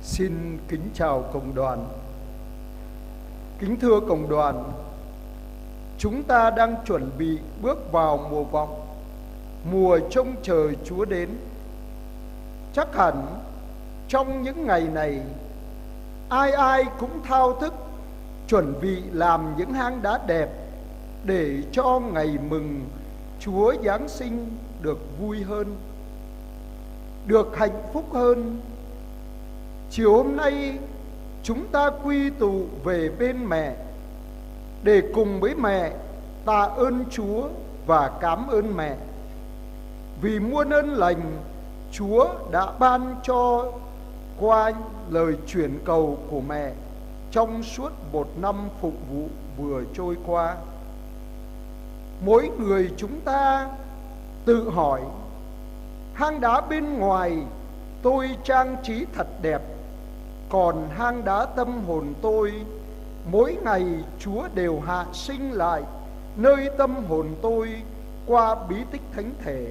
Xin kính chào cộng đoàn. Kính thưa cộng đoàn, chúng ta đang chuẩn bị bước vào mùa vọng, mùa trông chờ Chúa đến. Chắc hẳn trong những ngày này, ai ai cũng thao thức chuẩn bị làm những hang đá đẹp để cho ngày mừng Chúa Giáng sinh được vui hơn, được hạnh phúc hơn. Chiều hôm nay chúng ta quy tụ về bên mẹ để cùng với mẹ tạ ơn Chúa và cảm ơn mẹ vì muôn ơn lành Chúa đã ban cho qua lời chuyển cầu của mẹ trong suốt một năm phục vụ vừa trôi qua. Mỗi người chúng ta tự hỏi, hang đá bên ngoài tôi trang trí thật đẹp, còn hang đá tâm hồn tôi, mỗi ngày Chúa đều hạ sinh lại nơi tâm hồn tôi qua bí tích thánh thể.